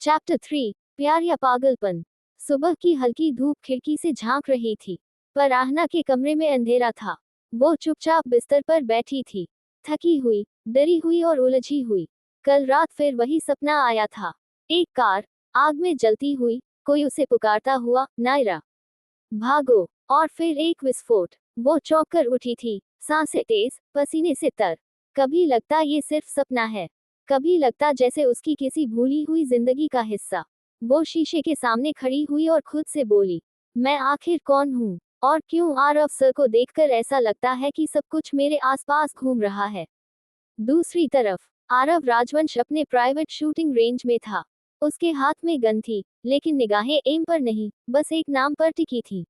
Chapter 3, प्यार या पागलपन। सुबह की हल्की धूप खिड़की से झांक रही थी, पर आहना के कमरे में अंधेरा था। वो चुपचाप बिस्तर पर बैठी थी, थकी हुई, डरी हुई और उलझी हुई। कल रात फिर वही सपना आया था। एक कार आग में जलती हुई, कोई उसे पुकारता हुआ, नायरा भागो। और फिर एक विस्फोट। वो चौंक कर उठी थी, सांसें तेज, पसीने से तर। कभी लगता ये सिर्फ सपना है, कभी लगता जैसे उसकी किसी भूली हुई जिंदगी का हिस्सा। वो शीशे के सामने खड़ी हुई और खुद से बोली, मैं आखिर कौन हूँ, और क्यों आरव सर को देखकर ऐसा लगता है कि सब कुछ मेरे आसपास घूम रहा है। दूसरी तरफ आरव राजवंश अपने प्राइवेट शूटिंग रेंज में था। उसके हाथ में गन थी, लेकिन निगाहें एम पर नहीं, बस एक नाम पर टिकी थी,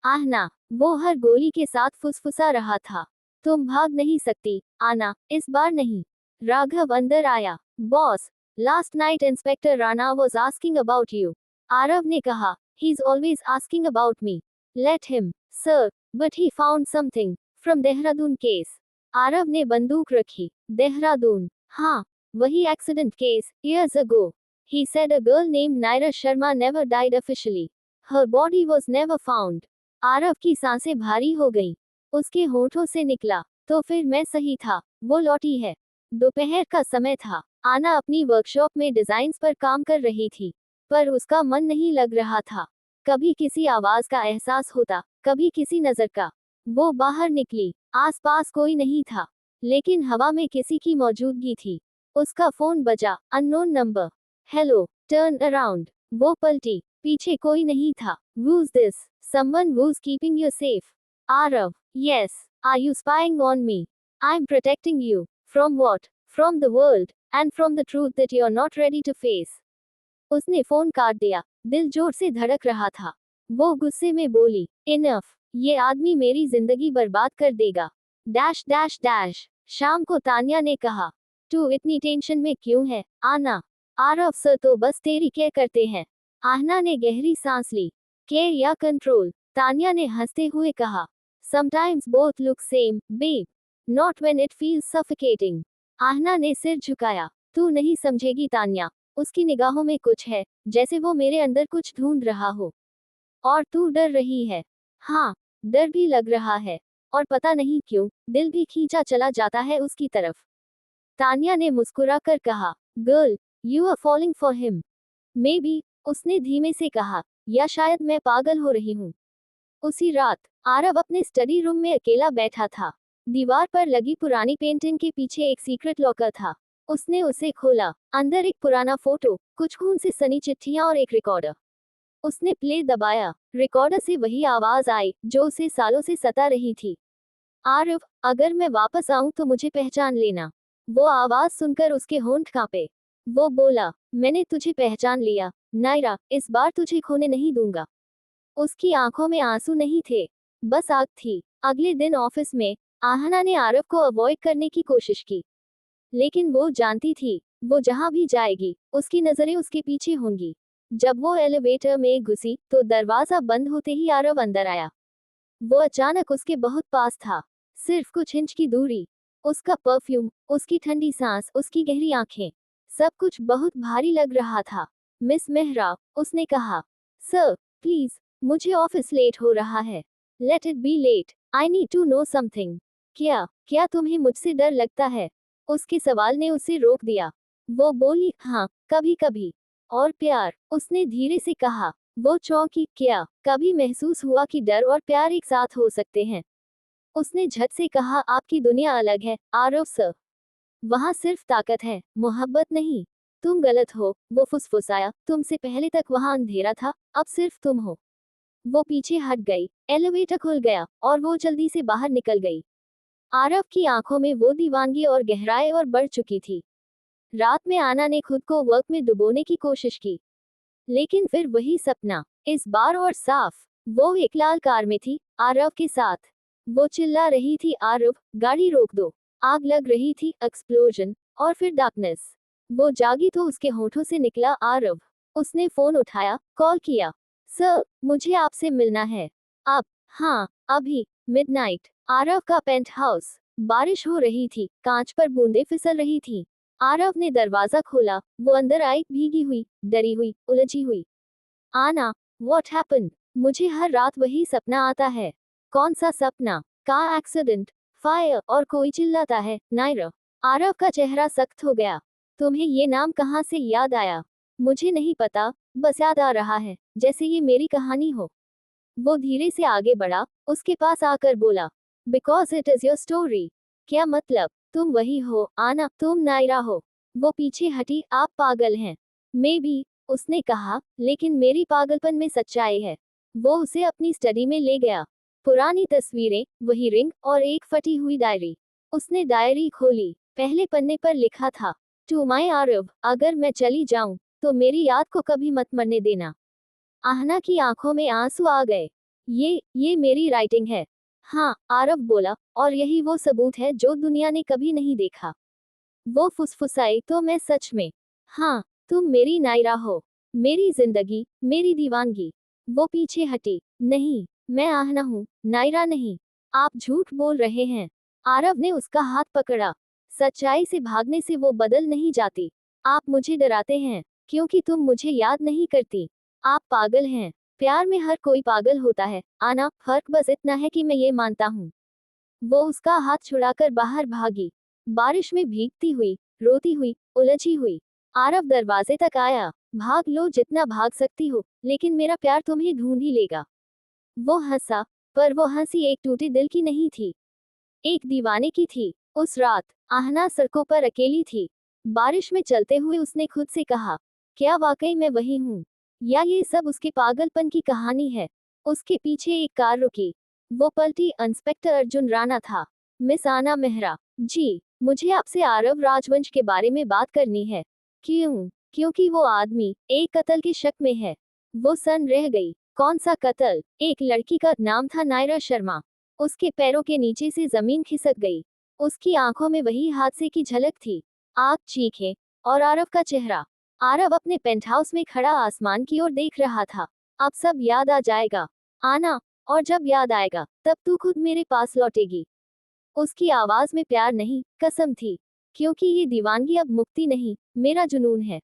आहना। वो हर गोली के साथ फुसफुसा रहा था, तुम भाग नहीं सकती, आना, इस बार नहीं। राघव अंदर आया। Boss, last night inspector Rana was asking about you. Aarav ने कहा, he is always asking about me. Let him, sir, but he found something from Dehradun case. Aarav ने बंदूक रखी। देहरादून, हाँ, वही accident case, years ago. He said a girl named Naira Sharma never died officially. Her body was never found. Aarav की सांसें भारी हो गईं। उसके होठों से निकला, तो फिर मैं सही था, वो लौटी है। दोपहर का समय था। आना अपनी वर्कशॉप में डिजाइन्स पर काम कर रही थी, पर उसका मन नहीं लग रहा था। कभी किसी आवाज का एहसास होता, कभी किसी नजर का। वो बाहर निकली, आसपास कोई नहीं था, लेकिन हवा में किसी की मौजूदगी थी। उसका फोन बजा, unknown number. Hello, turn around. वो पलटी, पीछे कोई नहीं था। Who's this? Someone who's keeping you safe. Arav, yes. Are you spying on me? I'm protecting you. From what? From the world, and from the truth that you're not ready to face. उसने phone काट दिया। दिल जोर से धड़क रहा था। वो गुस्से में बोली, इनफ, ये आदमी मेरी जिंदगी बर्बाद कर देगा। Dash dash dash. शाम को तान्या ने कहा, तू इतनी टेंशन में क्यों है, आना। आरव सर तो बस तेरी केयर करते हैं। आहना ने गहरी सांस ली। केयर या कंट्रोल? तान्या ने हंसते हुए कहा, sometimes both look same, babe, not when it feels suffocating. Aahna ने सिर झुकाया। तू नहीं समझेगी तान्या, उसकी निगाहों में कुछ है, जैसे वो मेरे अंदर कुछ ढूंढ रहा हो। और तू डर रही है। हाँ, डर भी लग रहा है, और पता नहीं क्यों, दिल भी खींचा चला जाता है उसकी तरफ। तान्या ने मुस्कुराकर कहा, girl, you are falling for him. Maybe, उसने धीमे से कहा, या शायद मैं पागल हो रही हूँ। उसी रात आरव अपने स्टडी रूम में अकेला बैठा था। दीवार पर लगी पुरानी पेंटिंग के पीछे एक सीक्रेट लॉकर था। उसने उसे खोला। अंदर एक पुराना फोटो, कुछ खून से सनी चिट्ठियां और एक रिकॉर्डर। उसने प्ले दबाया। रिकॉर्डर से वही आवाज आई जो उसे सालों से सता रही थी, आरव, अगर मैं वापस आऊं तो मुझे पहचान लेना। वो आवाज सुनकर उसके होंठ कांपे। वो बोला, मैंने तुझे पहचान लिया, नायरा, इस बार तुझे खोने नहीं दूंगा। उसकी आंखों में आंसू नहीं थे, बस आग थी। अगले दिन ऑफिस में आहना ने आरव को अवॉइड करने की कोशिश की, लेकिन वो जानती थी, वो जहां भी जाएगी, उसकी नजरें उसके पीछे होंगी। जब वो एलिवेटर में घुसी, तो दरवाजा बंद होते ही आरव अंदर आया। वो अचानक उसके बहुत पास था, सिर्फ कुछ इंच की दूरी। उसका परफ्यूम, उसकी ठंडी सांस, उसकी गहरी आंखें, सब कुछ बहुत भारी लग रहा था। मिस मेहरा, उसने कहा, सर, प्लीज, मुझे ऑफिस लेट हो रहा है। Let it be late, I need to know something. क्या क्या तुम्हें मुझसे डर लगता है? उसके सवाल ने उसे रोक दिया। वो बोली, हाँ, कभी कभी। और प्यार? उसने धीरे से कहा। वो चौंकी। क्या कभी महसूस हुआ कि डर और प्यार एक साथ हो सकते हैं? उसने झट से कहा, आपकी दुनिया अलग है, आरव सर। वहाँ सिर्फ ताकत है, मोहब्बत नहीं। तुम गलत हो, वो फुसफुसाया, तुमसे पहले तक वहाँ अंधेरा था, अब सिर्फ तुम हो। वो पीछे हट गई। एलिवेटर खुल गया, और वो जल्दी से बाहर निकल गई। आरव की आंखों में वो दीवानगी और गहराई और बढ़ चुकी थी। रात में आना ने खुद को वर्क में डुबोने की कोशिश की, लेकिन फिर वही सपना, इस बार और साफ। वो एक लाल कार में थी, आरव के साथ। वो चिल्ला रही थी, आरव, गाड़ी रोक दो। आग लग रही थी, एक्सप्लोजन, और फिर डार्कनेस। वो जागी तो उसके होठों से निकला, आरव। उसने फोन उठाया, कॉल किया, सर, मुझे आपसे मिलना है। अब? हाँ, अभी। मिडनाइट। आरव का पेंट हाउस। बारिश हो रही थी, कांच पर बूंदें फिसल रही थी। आरव ने दरवाजा खोला। वो अंदर आई, भीगी हुई, डरी हुई, उलझी हुई। आना, व्हाट हैपेंड? मुझे हर रात वही सपना आता है। कौन सा सपना? कार एक्सीडेंट, फायर, और कोई चिल्लाता है, नायरा। आरव का चेहरा सख्त हो गया। तुम्हें ये नाम कहाँ से याद आया? मुझे नहीं पता, बस याद आ रहा है, जैसे ये मेरी कहानी हो। वो धीरे से आगे बढ़ा, उसके पास आकर बोला, because it is your story. क्या मतलब? तुम वही हो, आना, तुम नायरा हो। वो पीछे हटी, आप पागल हैं। मैं भी, उसने कहा, लेकिन मेरी पागलपन में सच्चाई है। वो उसे अपनी स्टडी में ले गया। पुरानी तस्वीरें, वही रिंग, और एक फटी हुई डायरी। उसने डायरी खोली। पहले पन्ने पर लिखा था, टू माई आरव, अगर मैं चली जाऊं तो मेरी याद को कभी मत मरने देना। आहना की आंखों में आंसू आ गए। ये मेरी राइटिंग है। हाँ, आरव बोला, और यही वो सबूत है जो दुनिया ने कभी नहीं देखा। वो फुसफुसाई, तो मैं सच में, हाँ, तुम मेरी नायरा हो, मेरी जिंदगी, मेरी दीवानगी। वो पीछे हटी। नहीं, मैं आहना हूँ, नायरा नहीं। आप झूठ बोल रहे हैं। आरव ने उसका हाथ पकड़ा। सच्चाई से भागने से वो बदल नहीं जाती। आप मुझे डराते हैं, क्योंकि तुम मुझे याद नहीं करती। आप पागल हैं। प्यार में हर कोई पागल होता है, आना, फर्क बस इतना है कि मैं ये मानता हूँ। वो उसका हाथ छुड़ाकर बाहर भागी। बारिश में भीगती हुई, रोती हुई, उलझी हुई। आरव दरवाजे तक आया। भाग लो जितना भाग सकती हो, लेकिन मेरा प्यार तुम्हें ढूंढ ही लेगा। वो हंसा, पर वो हंसी एक टूटे दिल की नहीं थी, एक दीवाने की थी। उस रात आहना सड़कों पर अकेली थी। बारिश में चलते हुए उसने खुद से कहा, क्या वाकई मैं वही हूँ, या ये सब उसके पागलपन की कहानी है? उसके पीछे एक कार रुकी। वो पलटी, इंस्पेक्टर अर्जुन राणा था। मिस आना मेहरा जी, मुझे आपसे आरव राजवंश के बारे में बात करनी है। क्यों? क्योंकि वो आदमी एक कत्ल के शक में है। वो सन रह गई। कौन सा कत्ल? एक लड़की का नाम था नायरा शर्मा। उसके पैरों के नीचे से जमीन खिसक गई। उसकी आंखों में वही हादसे की झलक थी, आग, चीखें, और आरव का चेहरा। आरव अपने पेंटहाउस में खड़ा आसमान की ओर देख रहा था। अब सब याद आ जाएगा, आना, और जब याद आएगा तब तू खुद मेरे पास लौटेगी। उसकी आवाज में प्यार नहीं, कसम थी। क्योंकि ये दीवानगी अब मुक्ति नहीं, मेरा जुनून है।